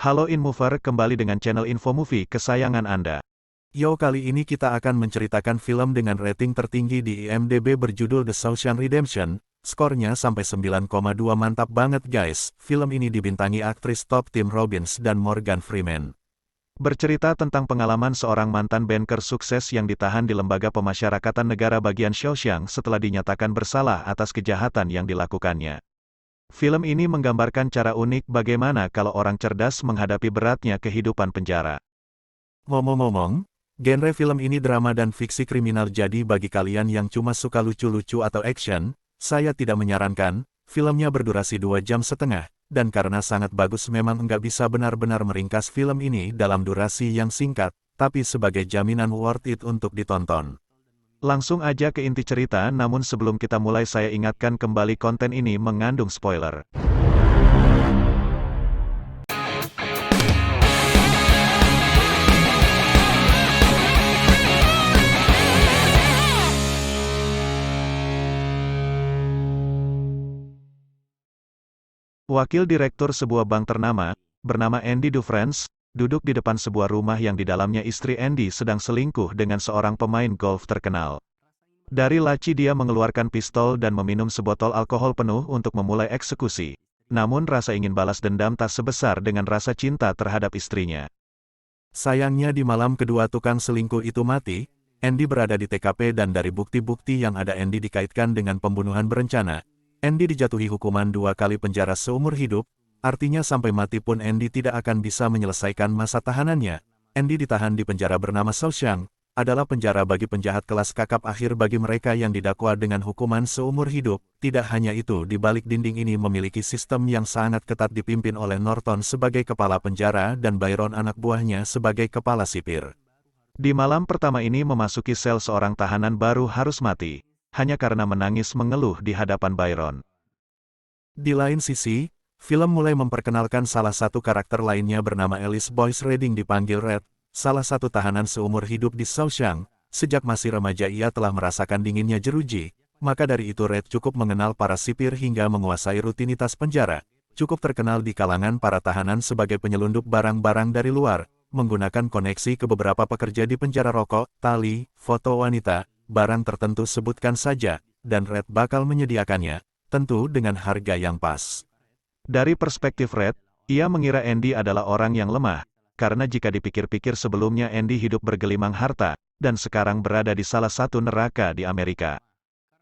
Halo InMover, kembali dengan channel Info Movie kesayangan Anda. Yo, kali ini kita akan menceritakan film dengan rating tertinggi di IMDb berjudul The Shawshank Redemption. Skornya sampai 9,2, mantap banget guys. Film ini dibintangi aktris top Tim Robbins dan Morgan Freeman. Bercerita tentang pengalaman seorang mantan banker sukses yang ditahan di Lembaga Pemasyarakatan Negara bagian Shawshank setelah dinyatakan bersalah atas kejahatan yang dilakukannya. Film ini menggambarkan cara unik bagaimana kalau orang cerdas menghadapi beratnya kehidupan penjara. Ngomong-ngomong, genre film ini drama dan fiksi kriminal, jadi bagi kalian yang cuma suka lucu-lucu atau action, saya tidak menyarankan. Filmnya berdurasi 2,5 jam, dan karena sangat bagus memang nggak bisa benar-benar meringkas film ini dalam durasi yang singkat, tapi sebagai jaminan worth it untuk ditonton. Langsung aja ke inti cerita, namun sebelum kita mulai saya ingatkan kembali konten ini mengandung spoiler. Wakil direktur sebuah bank bernama Andy Dufresne, duduk di depan sebuah rumah yang di dalamnya istri Andy sedang selingkuh dengan seorang pemain golf terkenal. Dari laci dia mengeluarkan pistol dan meminum sebotol alkohol penuh untuk memulai eksekusi. Namun rasa ingin balas dendam tak sebesar dengan rasa cinta terhadap istrinya. Sayangnya di malam kedua tukang selingkuh itu mati, Andy berada di TKP dan dari bukti-bukti yang ada Andy dikaitkan dengan pembunuhan berencana. Andy dijatuhi hukuman 2 kali penjara seumur hidup, artinya sampai mati pun Andy tidak akan bisa menyelesaikan masa tahanannya. Andy ditahan di penjara bernama Shawshank, adalah penjara bagi penjahat kelas kakap akhir bagi mereka yang didakwa dengan hukuman seumur hidup. Tidak hanya itu, di balik dinding ini memiliki sistem yang sangat ketat dipimpin oleh Norton sebagai kepala penjara dan Byron anak buahnya sebagai kepala sipir. Di malam pertama ini memasuki sel seorang tahanan baru harus mati, hanya karena menangis mengeluh di hadapan Byron. Di lain sisi, film mulai memperkenalkan salah satu karakter lainnya bernama Alice Boyce Redding, dipanggil Red, salah satu tahanan seumur hidup di Shawshank. Sejak masih remaja ia telah merasakan dinginnya jeruji, maka dari itu Red cukup mengenal para sipir hingga menguasai rutinitas penjara. Cukup terkenal di kalangan para tahanan sebagai penyelundup barang-barang dari luar, menggunakan koneksi ke beberapa pekerja di penjara, rokok, tali, foto wanita, barang tertentu sebutkan saja, dan Red bakal menyediakannya, tentu dengan harga yang pas. Dari perspektif Red, ia mengira Andy adalah orang yang lemah, karena jika dipikir-pikir sebelumnya Andy hidup bergelimang harta, dan sekarang berada di salah satu neraka di Amerika.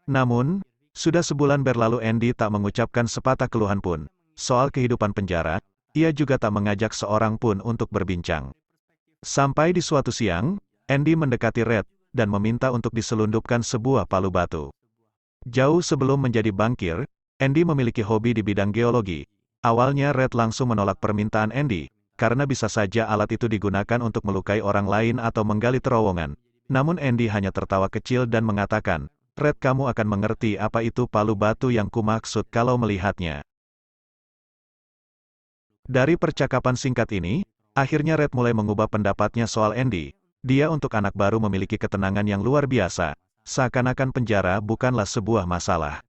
Namun, sudah sebulan berlalu Andy tak mengucapkan sepatah keluhan pun. Soal kehidupan penjara, ia juga tak mengajak seorang pun untuk berbincang. Sampai di suatu siang, Andy mendekati Red, dan meminta untuk diselundupkan sebuah palu batu. Jauh sebelum menjadi bankir, Andy memiliki hobi di bidang geologi. Awalnya Red langsung menolak permintaan Andy, karena bisa saja alat itu digunakan untuk melukai orang lain atau menggali terowongan. Namun Andy hanya tertawa kecil dan mengatakan, "Red, kamu akan mengerti apa itu palu batu yang kumaksud kalau melihatnya." Dari percakapan singkat ini, akhirnya Red mulai mengubah pendapatnya soal Andy. Dia untuk anak baru memiliki ketenangan yang luar biasa, seakan-akan penjara bukanlah sebuah masalah.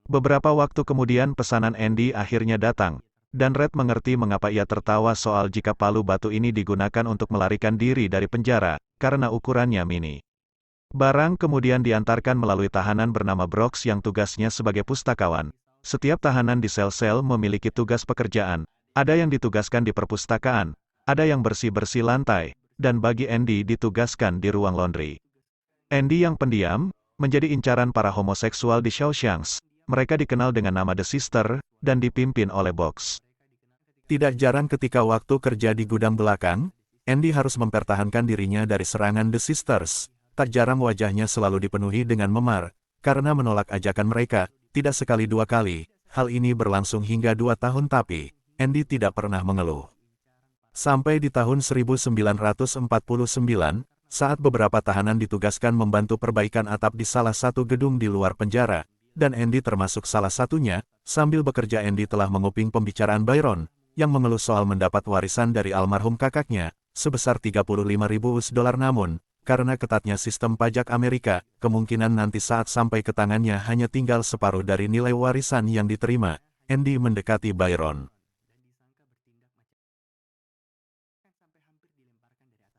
Beberapa waktu kemudian pesanan Andy akhirnya datang, dan Red mengerti mengapa ia tertawa soal jika palu batu ini digunakan untuk melarikan diri dari penjara, karena ukurannya mini. Barang kemudian diantarkan melalui tahanan bernama Brooks yang tugasnya sebagai pustakawan. Setiap tahanan di sel-sel memiliki tugas pekerjaan, ada yang ditugaskan di perpustakaan, ada yang bersih-bersih lantai, dan bagi Andy ditugaskan di ruang laundry. Andy yang pendiam, menjadi incaran para homoseksual di Shawshank. Mereka dikenal dengan nama The Sister, dan dipimpin oleh Box. Tidak jarang ketika waktu kerja di gudang belakang, Andy harus mempertahankan dirinya dari serangan The Sisters. Tak jarang wajahnya selalu dipenuhi dengan memar, karena menolak ajakan mereka, tidak sekali dua kali. Hal ini berlangsung hingga 2 tahun tapi, Andy tidak pernah mengeluh. Sampai di tahun 1949, saat beberapa tahanan ditugaskan membantu perbaikan atap di salah satu gedung di luar penjara, dan Andy termasuk salah satunya. Sambil bekerja Andy telah menguping pembicaraan Byron, yang mengeluh soal mendapat warisan dari almarhum kakaknya, sebesar $35.000. Namun, karena ketatnya sistem pajak Amerika, kemungkinan nanti saat sampai ke tangannya hanya tinggal separuh dari nilai warisan yang diterima. Andy mendekati Byron.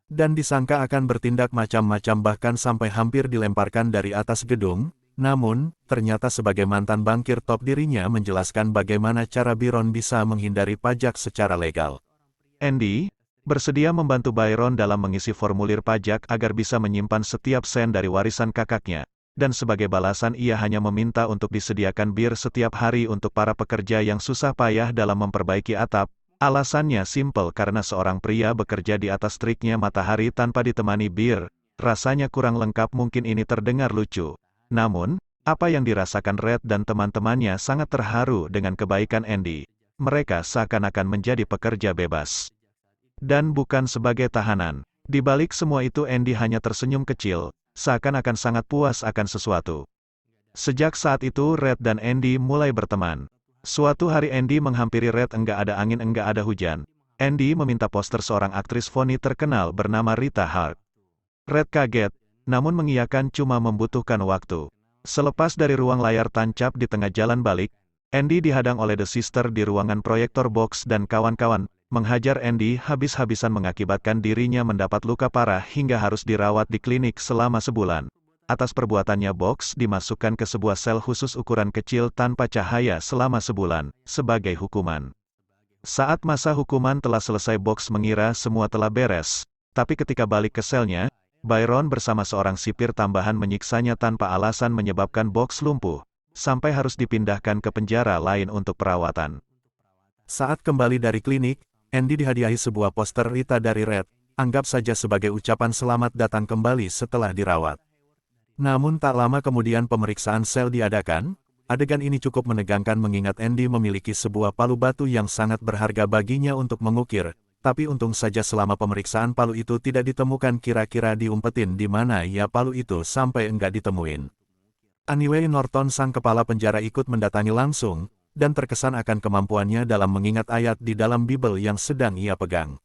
dan disangka akan bertindak macam-macam bahkan sampai hampir dilemparkan dari atas gedung. Namun, ternyata sebagai mantan bankir top dirinya menjelaskan bagaimana cara Byron bisa menghindari pajak secara legal. Andy bersedia membantu Byron dalam mengisi formulir pajak agar bisa menyimpan setiap sen dari warisan kakaknya, dan sebagai balasan ia hanya meminta untuk disediakan bir setiap hari untuk para pekerja yang susah payah dalam memperbaiki atap. Alasannya simpel karena seorang pria bekerja di atas teriknya matahari tanpa ditemani bir. Rasanya kurang lengkap, mungkin ini terdengar lucu. Namun, apa yang dirasakan Red dan teman-temannya sangat terharu dengan kebaikan Andy. Mereka seakan-akan menjadi pekerja bebas. Dan bukan sebagai tahanan. Di balik semua itu Andy hanya tersenyum kecil, seakan-akan sangat puas akan sesuatu. Sejak saat itu Red dan Andy mulai berteman. Suatu hari Andy menghampiri Red, enggak ada angin enggak ada hujan. Andy meminta poster seorang aktris phoni terkenal bernama Rita Hart. Red kaget, namun mengiyakan, cuma membutuhkan waktu. Selepas dari ruang layar tancap di tengah jalan balik, Andy dihadang oleh The Sister di ruangan proyektor box dan kawan-kawan, menghajar Andy habis-habisan mengakibatkan dirinya mendapat luka parah hingga harus dirawat di klinik selama sebulan. Atas perbuatannya Box dimasukkan ke sebuah sel khusus ukuran kecil tanpa cahaya selama sebulan, sebagai hukuman. Saat masa hukuman telah selesai Box mengira semua telah beres, tapi ketika balik ke selnya, Byron bersama seorang sipir tambahan menyiksanya tanpa alasan menyebabkan Box lumpuh, sampai harus dipindahkan ke penjara lain untuk perawatan. Saat kembali dari klinik, Andy dihadiahi sebuah poster Rita dari Red, anggap saja sebagai ucapan selamat datang kembali setelah dirawat. Namun tak lama kemudian pemeriksaan sel diadakan. Adegan ini cukup menegangkan mengingat Andy memiliki sebuah palu batu yang sangat berharga baginya untuk mengukir, tapi untung saja selama pemeriksaan palu itu tidak ditemukan, kira-kira diumpetin di mana ya palu itu sampai enggak ditemuin. Anyway, Norton sang kepala penjara ikut mendatangi langsung, dan terkesan akan kemampuannya dalam mengingat ayat di dalam Bible yang sedang ia pegang.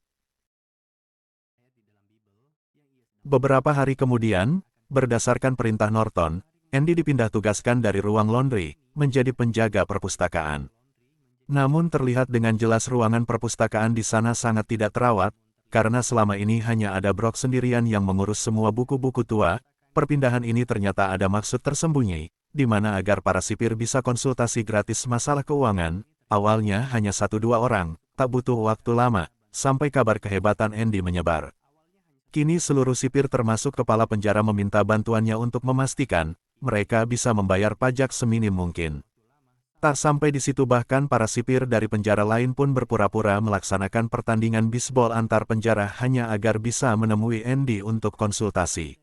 Beberapa hari kemudian, berdasarkan perintah Norton, Andy dipindah tugaskan dari ruang laundry, menjadi penjaga perpustakaan. Namun terlihat dengan jelas ruangan perpustakaan di sana sangat tidak terawat, karena selama ini hanya ada Brock sendirian yang mengurus semua buku-buku tua. Perpindahan ini ternyata ada maksud tersembunyi, di mana agar para sipir bisa konsultasi gratis masalah keuangan. Awalnya hanya 1-2 orang, tak butuh waktu lama, sampai kabar kehebatan Andy menyebar. Kini seluruh sipir termasuk kepala penjara meminta bantuannya untuk memastikan mereka bisa membayar pajak seminim mungkin. Tak sampai di situ, bahkan para sipir dari penjara lain pun berpura-pura melaksanakan pertandingan bisbol antar penjara hanya agar bisa menemui Andy untuk konsultasi.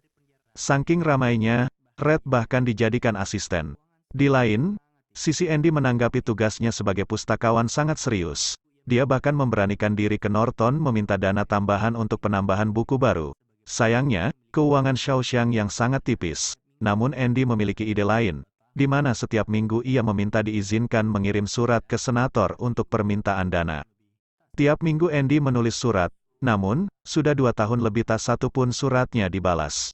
Saking ramainya, Red bahkan dijadikan asisten. Di lain sisi Andy menanggapi tugasnya sebagai pustakawan sangat serius. Dia bahkan memberanikan diri ke Norton meminta dana tambahan untuk penambahan buku baru. Sayangnya, keuangan Shawshank yang sangat tipis. Namun Andy memiliki ide lain, di mana setiap minggu ia meminta diizinkan mengirim surat ke senator untuk permintaan dana. Tiap minggu Andy menulis surat, namun, sudah 2 tahun lebih tak satu pun suratnya dibalas.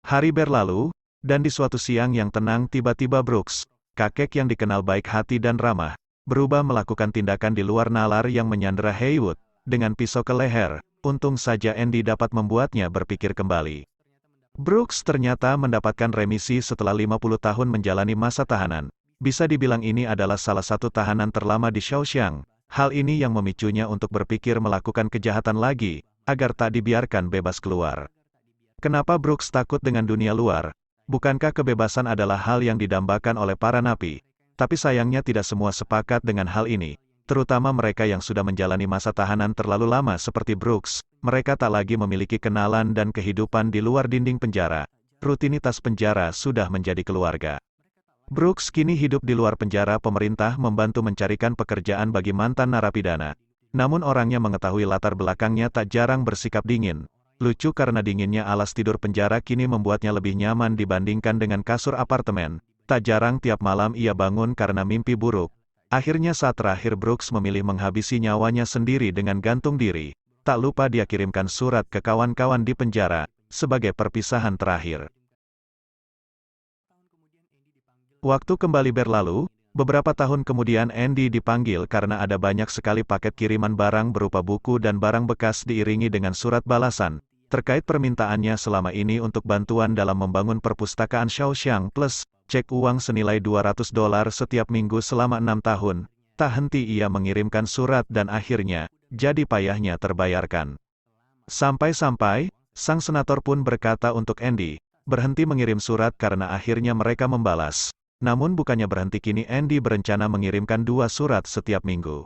Hari berlalu, dan di suatu siang yang tenang tiba-tiba Brooks, kakek yang dikenal baik hati dan ramah, berubah melakukan tindakan di luar nalar yang menyandera Haywood, dengan pisau ke leher. Untung saja Andy dapat membuatnya berpikir kembali. Brooks ternyata mendapatkan remisi setelah 50 tahun menjalani masa tahanan. Bisa dibilang ini adalah salah satu tahanan terlama di Shawshank. Hal ini yang memicunya untuk berpikir melakukan kejahatan lagi, agar tak dibiarkan bebas keluar. Kenapa Brooks takut dengan dunia luar? Bukankah kebebasan adalah hal yang didambakan oleh para napi? Tapi sayangnya tidak semua sepakat dengan hal ini, terutama mereka yang sudah menjalani masa tahanan terlalu lama seperti Brooks. Mereka tak lagi memiliki kenalan dan kehidupan di luar dinding penjara. Rutinitas penjara sudah menjadi keluarga. Brooks kini hidup di luar penjara. Pemerintah membantu mencarikan pekerjaan bagi mantan narapidana. Namun orangnya mengetahui latar belakangnya tak jarang bersikap dingin. Lucu karena dinginnya alas tidur penjara kini membuatnya lebih nyaman dibandingkan dengan kasur apartemen. Tak jarang tiap malam ia bangun karena mimpi buruk. Akhirnya saat terakhir Brooks memilih menghabisi nyawanya sendiri dengan gantung diri. Tak lupa dia kirimkan surat ke kawan-kawan di penjara, sebagai perpisahan terakhir. Waktu kembali berlalu, Beberapa tahun kemudian Andy dipanggil karena ada banyak sekali paket kiriman barang berupa buku dan barang bekas diiringi dengan surat balasan, terkait permintaannya selama ini untuk bantuan dalam membangun perpustakaan Shawshank Plus, cek uang senilai $200 setiap minggu selama 6 tahun. Tak henti ia mengirimkan surat dan akhirnya, jadi payahnya terbayarkan. Sampai-sampai, sang senator pun berkata untuk Andy, berhenti mengirim surat karena akhirnya mereka membalas. Namun bukannya berhenti kini Andy berencana mengirimkan 2 surat setiap minggu.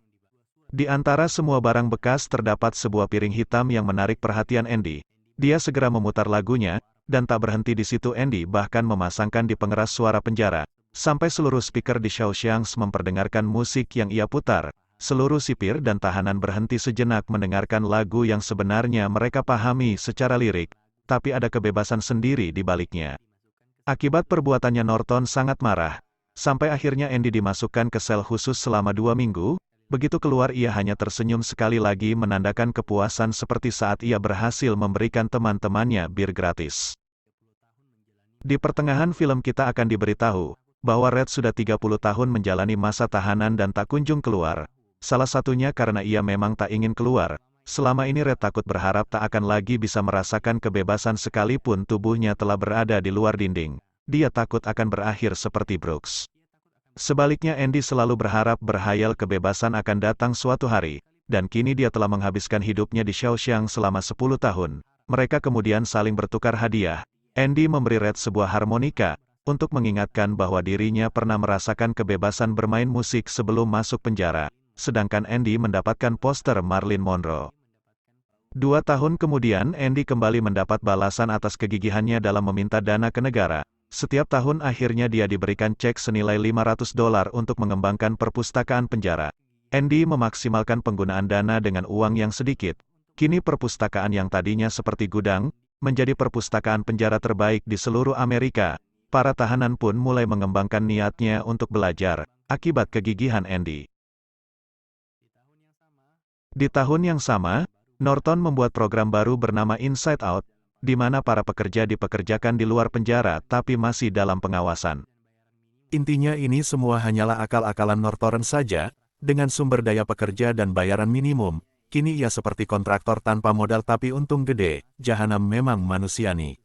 Di antara semua barang bekas terdapat sebuah piring hitam yang menarik perhatian Andy. Dia segera memutar lagunya, dan tak berhenti di situ Andy bahkan memasangkan di pengeras suara penjara. Sampai seluruh speaker di Shawshank memperdengarkan musik yang ia putar, seluruh sipir dan tahanan berhenti sejenak mendengarkan lagu yang sebenarnya mereka pahami secara lirik, tapi ada kebebasan sendiri di baliknya. Akibat perbuatannya Norton sangat marah, sampai akhirnya Andy dimasukkan ke sel khusus selama 2 minggu, begitu keluar ia hanya tersenyum sekali lagi menandakan kepuasan seperti saat ia berhasil memberikan teman-temannya bir gratis. Di pertengahan film kita akan diberitahu, bahwa Red sudah 30 tahun menjalani masa tahanan dan tak kunjung keluar. Salah satunya karena ia memang tak ingin keluar. Selama ini Red takut berharap tak akan lagi bisa merasakan kebebasan sekalipun tubuhnya telah berada di luar dinding. Dia takut akan berakhir seperti Brooks. Sebaliknya Andy selalu berharap berhayal kebebasan akan datang suatu hari, dan kini dia telah menghabiskan hidupnya di Shawshank selama 10 tahun. Mereka kemudian saling bertukar hadiah. Andy memberi Red sebuah harmonika, untuk mengingatkan bahwa dirinya pernah merasakan kebebasan bermain musik sebelum masuk penjara, sedangkan Andy mendapatkan poster Marilyn Monroe. 2 tahun kemudian Andy kembali mendapat balasan atas kegigihannya dalam meminta dana ke negara. Setiap tahun akhirnya dia diberikan cek senilai $500 untuk mengembangkan perpustakaan penjara. Andy memaksimalkan penggunaan dana dengan uang yang sedikit. Kini perpustakaan yang tadinya seperti gudang, menjadi perpustakaan penjara terbaik di seluruh Amerika. Para tahanan pun mulai mengembangkan niatnya untuk belajar, akibat kegigihan Andy. Di tahun yang sama, Norton membuat program baru bernama Inside Out, di mana para pekerja dipekerjakan di luar penjara tapi masih dalam pengawasan. Intinya ini semua hanyalah akal-akalan Norton saja, dengan sumber daya pekerja dan bayaran minimum. Kini ia seperti kontraktor tanpa modal tapi untung gede. Jahanam memang manusiani.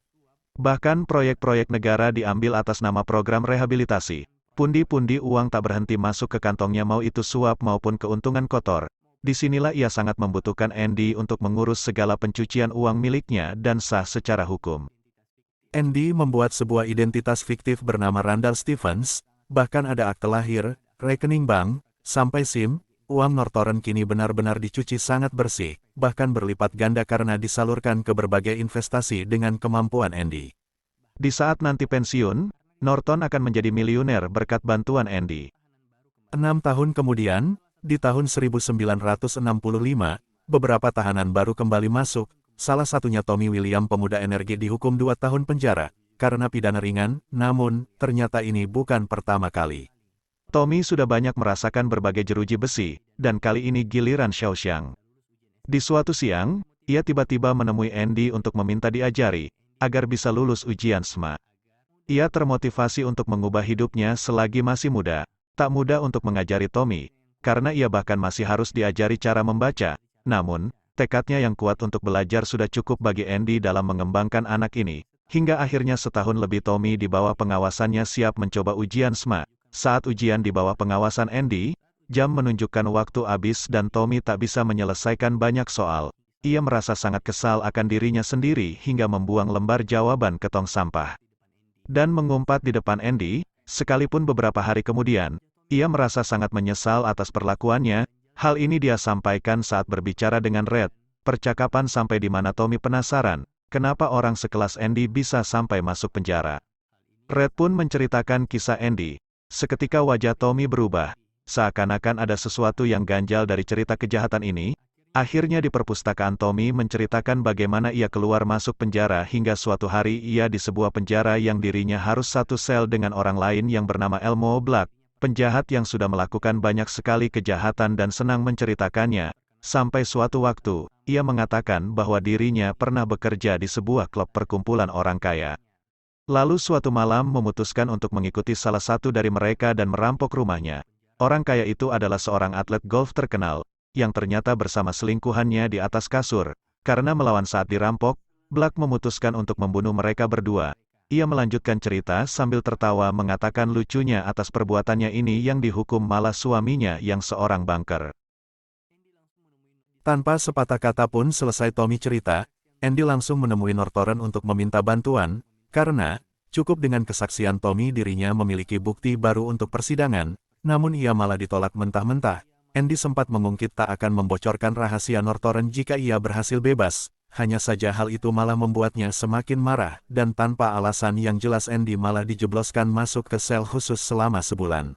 Bahkan proyek-proyek negara diambil atas nama program rehabilitasi. Pundi-pundi uang tak berhenti masuk ke kantongnya, mau itu suap maupun keuntungan kotor. Disinilah ia sangat membutuhkan Andy untuk mengurus segala pencucian uang miliknya dan sah secara hukum. Andy membuat sebuah identitas fiktif bernama Randall Stevens, bahkan ada akte lahir, rekening bank, sampai SIM. Uang Norton kini benar-benar dicuci sangat bersih, bahkan berlipat ganda karena disalurkan ke berbagai investasi dengan kemampuan Andy. Di saat nanti pensiun, Norton akan menjadi miliuner berkat bantuan Andy. 6 tahun kemudian, di tahun 1965, beberapa tahanan baru kembali masuk, salah satunya Tommy William, pemuda energi dihukum 2 tahun penjara, karena pidana ringan, namun, ternyata ini bukan pertama kali. Tommy sudah banyak merasakan berbagai jeruji besi, dan kali ini giliran Shawshank. Di suatu siang, ia tiba-tiba menemui Andy untuk meminta diajari, agar bisa lulus ujian SMA. Ia termotivasi untuk mengubah hidupnya selagi masih muda. Tak mudah untuk mengajari Tommy, karena ia bahkan masih harus diajari cara membaca. Namun, tekadnya yang kuat untuk belajar sudah cukup bagi Andy dalam mengembangkan anak ini. Hingga akhirnya setahun lebih Tommy di bawah pengawasannya siap mencoba ujian SMA. Saat ujian di bawah pengawasan Andy, jam menunjukkan waktu habis dan Tommy tak bisa menyelesaikan banyak soal. Ia merasa sangat kesal akan dirinya sendiri hingga membuang lembar jawaban ke tong sampah. Dan mengumpat di depan Andy, sekalipun beberapa hari kemudian, ia merasa sangat menyesal atas perlakuannya. Hal ini dia sampaikan saat berbicara dengan Red. Percakapan sampai di mana Tommy penasaran, kenapa orang sekelas Andy bisa sampai masuk penjara. Red pun menceritakan kisah Andy. Seketika wajah Tommy berubah, seakan-akan ada sesuatu yang ganjal dari cerita kejahatan ini. Akhirnya di perpustakaan Tommy menceritakan bagaimana ia keluar masuk penjara hingga suatu hari ia di sebuah penjara yang dirinya harus satu sel dengan orang lain yang bernama Elmo Black, penjahat yang sudah melakukan banyak sekali kejahatan dan senang menceritakannya. Sampai suatu waktu, ia mengatakan bahwa dirinya pernah bekerja di sebuah klub perkumpulan orang kaya. Lalu suatu malam memutuskan untuk mengikuti salah satu dari mereka dan merampok rumahnya. Orang kaya itu adalah seorang atlet golf terkenal, yang ternyata bersama selingkuhannya di atas kasur. Karena melawan saat dirampok, Black memutuskan untuk membunuh mereka berdua. Ia melanjutkan cerita sambil tertawa mengatakan lucunya atas perbuatannya ini yang dihukum malah suaminya yang seorang banker. Tanpa sepatah kata pun selesai Tommy cerita, Andy langsung menemui Norton untuk meminta bantuan, karena, cukup dengan kesaksian Tommy dirinya memiliki bukti baru untuk persidangan, namun ia malah ditolak mentah-mentah. Andy sempat mengungkit tak akan membocorkan rahasia Norton jika ia berhasil bebas, hanya saja hal itu malah membuatnya semakin marah, dan tanpa alasan yang jelas Andy malah dijebloskan masuk ke sel khusus selama sebulan.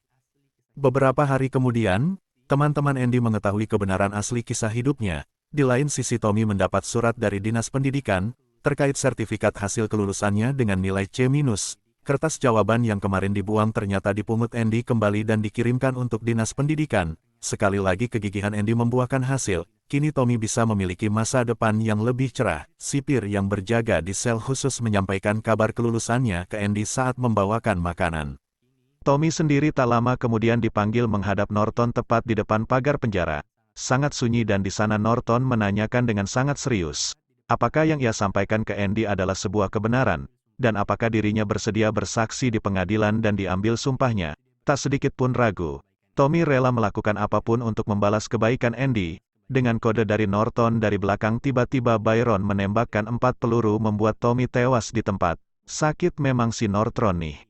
Beberapa hari kemudian, teman-teman Andy mengetahui kebenaran asli kisah hidupnya. Di lain sisi Tommy mendapat surat dari Dinas Pendidikan, terkait sertifikat hasil kelulusannya dengan nilai C-. Kertas jawaban yang kemarin dibuang ternyata dipungut Andy kembali dan dikirimkan untuk Dinas Pendidikan. Sekali lagi kegigihan Andy membuahkan hasil, kini Tommy bisa memiliki masa depan yang lebih cerah. Sipir yang berjaga di sel khusus menyampaikan kabar kelulusannya ke Andy saat membawakan makanan. Tommy sendiri tak lama kemudian dipanggil menghadap Norton tepat di depan pagar penjara. Sangat sunyi dan di sana Norton menanyakan dengan sangat serius. Apakah yang ia sampaikan ke Andy adalah sebuah kebenaran, dan apakah dirinya bersedia bersaksi di pengadilan dan diambil sumpahnya? Tak sedikit pun ragu, Tommy rela melakukan apapun untuk membalas kebaikan Andy. Dengan kode dari Norton dari belakang tiba-tiba Byron menembakkan 4 peluru membuat Tommy tewas di tempat. Sakit memang si Norton nih.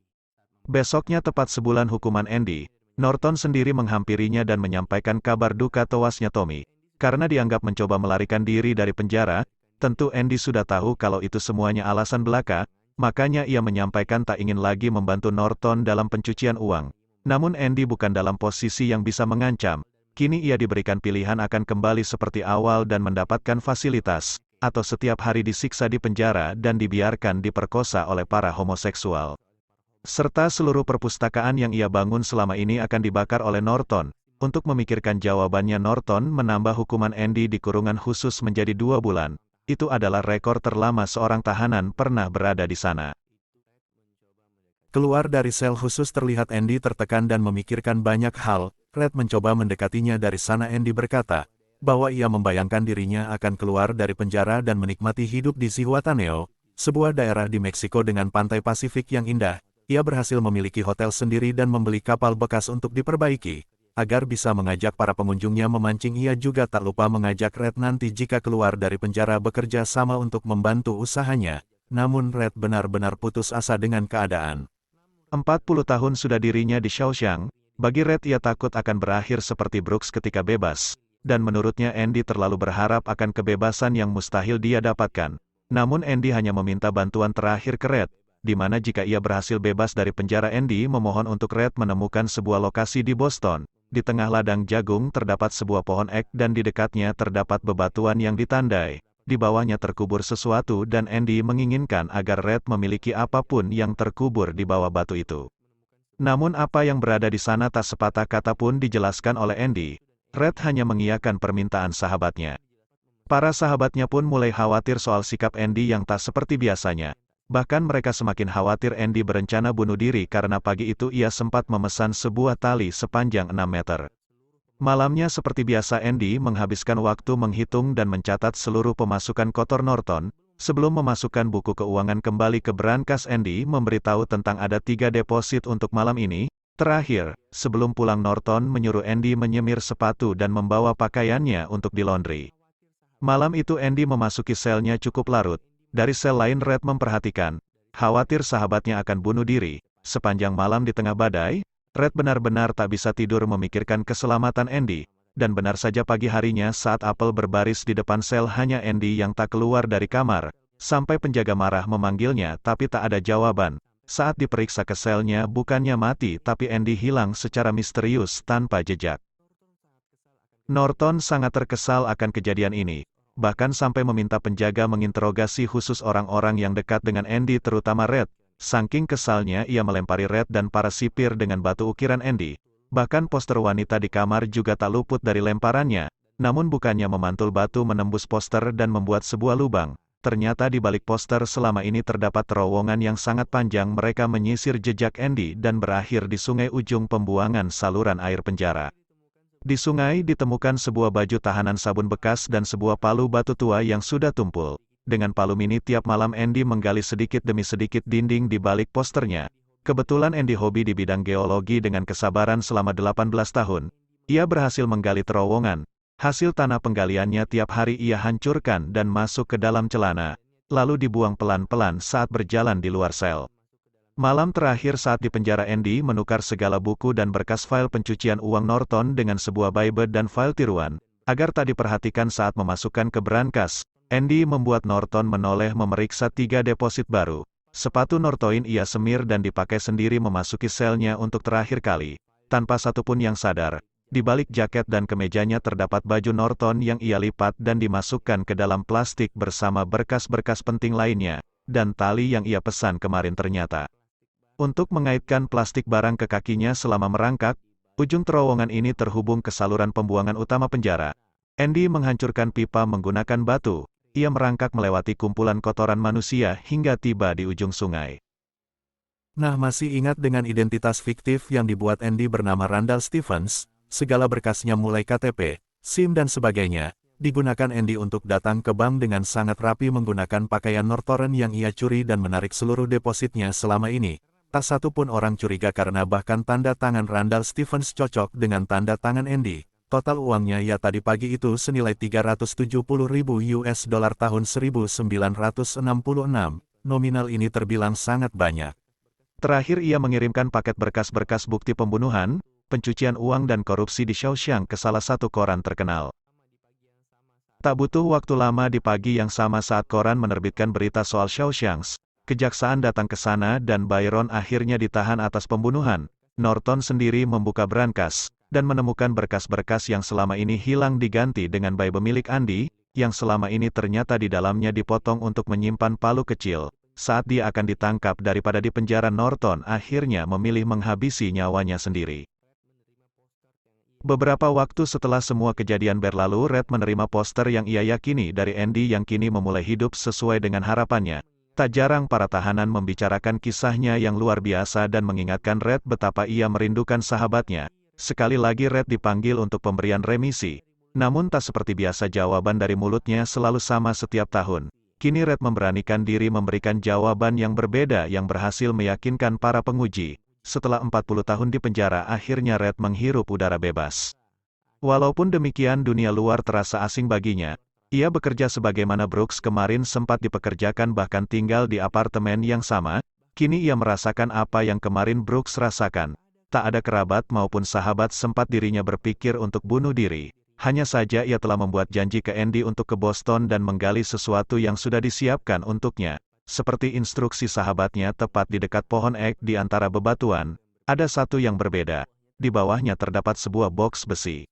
Besoknya tepat sebulan hukuman Andy, Norton sendiri menghampirinya dan menyampaikan kabar duka tewasnya Tommy. Karena dianggap mencoba melarikan diri dari penjara, tentu Andy sudah tahu kalau itu semuanya alasan belaka, makanya ia menyampaikan tak ingin lagi membantu Norton dalam pencucian uang. Namun Andy bukan dalam posisi yang bisa mengancam, kini ia diberikan pilihan akan kembali seperti awal dan mendapatkan fasilitas, atau setiap hari disiksa di penjara dan dibiarkan diperkosa oleh para homoseksual. Serta seluruh perpustakaan yang ia bangun selama ini akan dibakar oleh Norton. Untuk memikirkan jawabannya Norton menambah hukuman Andy di kurungan khusus menjadi 2 bulan. Itu adalah rekor terlama seorang tahanan pernah berada di sana. Keluar dari sel khusus terlihat Andy tertekan dan memikirkan banyak hal. Red mencoba mendekatinya dari sana. Andy berkata, bahwa ia membayangkan dirinya akan keluar dari penjara dan menikmati hidup di Zihuatanejo, sebuah daerah di Meksiko dengan pantai Pasifik yang indah. Ia berhasil memiliki hotel sendiri dan membeli kapal bekas untuk diperbaiki. Agar bisa mengajak para pengunjungnya memancing, ia juga tak lupa mengajak Red nanti jika keluar dari penjara bekerja sama untuk membantu usahanya. Namun Red benar-benar putus asa dengan keadaan. 40 tahun sudah dirinya di Shawshank, bagi Red ia takut akan berakhir seperti Brooks ketika bebas. Dan menurutnya Andy terlalu berharap akan kebebasan yang mustahil dia dapatkan. Namun Andy hanya meminta bantuan terakhir ke Red, di mana jika ia berhasil bebas dari penjara Andy memohon untuk Red menemukan sebuah lokasi di Boston. Di tengah ladang jagung terdapat sebuah pohon ek dan di dekatnya terdapat bebatuan yang ditandai. Di bawahnya terkubur sesuatu dan Andy menginginkan agar Red memiliki apapun yang terkubur di bawah batu itu. Namun apa yang berada di sana tak sepatah kata pun dijelaskan oleh Andy. Red hanya mengiyakan permintaan sahabatnya. Para sahabatnya pun mulai khawatir soal sikap Andy yang tak seperti biasanya. Bahkan mereka semakin khawatir Andy berencana bunuh diri karena pagi itu ia sempat memesan sebuah tali sepanjang 6 meter. Malamnya seperti biasa Andy menghabiskan waktu menghitung dan mencatat seluruh pemasukan kotor Norton. Sebelum memasukkan buku keuangan kembali ke brankas, Andy memberitahu tentang ada 3 deposit untuk malam ini. Terakhir, sebelum pulang Norton menyuruh Andy menyemir sepatu dan membawa pakaiannya untuk dilondri. Malam itu Andy memasuki selnya cukup larut. Dari sel lain Red memperhatikan, khawatir sahabatnya akan bunuh diri. Sepanjang malam di tengah badai, Red benar-benar tak bisa tidur memikirkan keselamatan Andy. Dan benar saja pagi harinya saat apel berbaris di depan sel hanya Andy yang tak keluar dari kamar. Sampai penjaga marah memanggilnya tapi tak ada jawaban. Saat diperiksa ke selnya bukannya mati tapi Andy hilang secara misterius tanpa jejak. Norton sangat terkesal akan kejadian ini. Bahkan sampai meminta penjaga menginterogasi khusus orang-orang yang dekat dengan Andy terutama Red. Saking kesalnya ia melempari Red dan para sipir dengan batu ukiran Andy. Bahkan poster wanita di kamar juga tak luput dari lemparannya. Namun bukannya memantul batu menembus poster dan membuat sebuah lubang. Ternyata di balik poster selama ini terdapat terowongan yang sangat panjang. Mereka menyisir jejak Andy dan berakhir di sungai ujung pembuangan saluran air penjara. Di sungai ditemukan sebuah baju tahanan sabun bekas dan sebuah palu batu tua yang sudah tumpul. Dengan palu mini tiap malam Andy menggali sedikit demi sedikit dinding di balik posternya. Kebetulan Andy hobi di bidang geologi dengan kesabaran selama 18 tahun. Ia berhasil menggali terowongan. Hasil tanah penggaliannya tiap hari ia hancurkan dan masuk ke dalam celana, lalu dibuang pelan-pelan saat berjalan di luar sel. Malam terakhir saat di penjara Andy menukar segala buku dan berkas file pencucian uang Norton dengan sebuah Bible dan file tiruan, agar tak diperhatikan saat memasukkan ke berangkas. Andy membuat Norton menoleh memeriksa 3 deposit baru. Sepatu Norton ia semir dan dipakai sendiri memasuki selnya untuk terakhir kali, tanpa satupun yang sadar. Di balik jaket dan kemejanya terdapat baju Norton yang ia lipat dan dimasukkan ke dalam plastik bersama berkas-berkas penting lainnya, dan tali yang ia pesan kemarin ternyata. Untuk mengaitkan plastik barang ke kakinya selama merangkak, ujung terowongan ini terhubung ke saluran pembuangan utama penjara. Andy menghancurkan pipa menggunakan batu. Ia merangkak melewati kumpulan kotoran manusia hingga tiba di ujung sungai. Nah, masih ingat dengan identitas fiktif yang dibuat Andy bernama Randall Stevens? Segala berkasnya mulai KTP, SIM dan sebagainya, digunakan Andy untuk datang ke bank dengan sangat rapi menggunakan pakaian Norton yang ia curi dan menarik seluruh depositnya selama ini. Tak satu pun orang curiga karena bahkan tanda tangan Randall Stevens cocok dengan tanda tangan Andy. Total uangnya ya tadi pagi itu senilai 370.000 US dollar tahun 1966. Nominal ini terbilang sangat banyak. Terakhir ia mengirimkan paket berkas-berkas bukti pembunuhan, pencucian uang dan korupsi di Shawshank ke salah satu koran terkenal. Tak butuh waktu lama di pagi yang sama saat koran menerbitkan berita soal Shawshank, kejaksaan datang ke sana dan Byron akhirnya ditahan atas pembunuhan. Norton sendiri membuka berangkas, dan menemukan berkas-berkas yang selama ini hilang diganti dengan Bible milik Andy, yang selama ini ternyata di dalamnya dipotong untuk menyimpan palu kecil. Saat dia akan ditangkap daripada di penjara, Norton akhirnya memilih menghabisi nyawanya sendiri. Beberapa waktu setelah semua kejadian berlalu, Red menerima poster yang ia yakini dari Andy yang kini memulai hidup sesuai dengan harapannya. Tak jarang para tahanan membicarakan kisahnya yang luar biasa dan mengingatkan Red betapa ia merindukan sahabatnya. Sekali lagi Red dipanggil untuk pemberian remisi. Namun tak seperti biasa jawaban dari mulutnya selalu sama setiap tahun. Kini Red memberanikan diri memberikan jawaban yang berbeda yang berhasil meyakinkan para penguji. Setelah 40 tahun di penjara, akhirnya Red menghirup udara bebas. Walaupun demikian dunia luar terasa asing baginya. Ia bekerja sebagaimana Brooks kemarin sempat dipekerjakan, bahkan tinggal di apartemen yang sama. Kini ia merasakan apa yang kemarin Brooks rasakan. Tak ada kerabat maupun sahabat sempat dirinya berpikir untuk bunuh diri. Hanya saja ia telah membuat janji ke Andy untuk ke Boston dan menggali sesuatu yang sudah disiapkan untuknya. Seperti instruksi sahabatnya, tepat di dekat pohon ek di antara bebatuan, ada satu yang berbeda. Di bawahnya terdapat sebuah box besi.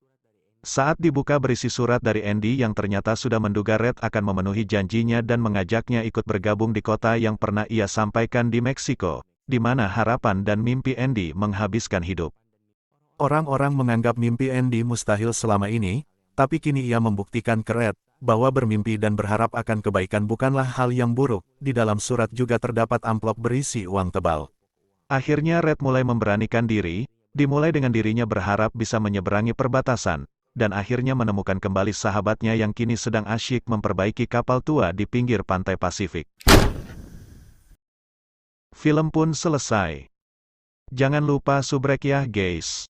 Saat dibuka berisi surat dari Andy yang ternyata sudah menduga Red akan memenuhi janjinya dan mengajaknya ikut bergabung di kota yang pernah ia sampaikan di Meksiko, di mana harapan dan mimpi Andy menghabiskan hidup. Orang-orang menganggap mimpi Andy mustahil selama ini, tapi kini ia membuktikan ke Red bahwa bermimpi dan berharap akan kebaikan bukanlah hal yang buruk. Di dalam surat juga terdapat amplop berisi uang tebal. Akhirnya Red mulai memberanikan diri, dimulai dengan dirinya berharap bisa menyeberangi perbatasan, dan akhirnya menemukan kembali sahabatnya yang kini sedang asyik memperbaiki kapal tua di pinggir pantai Pasifik. Film pun selesai. Jangan lupa subrek ya guys.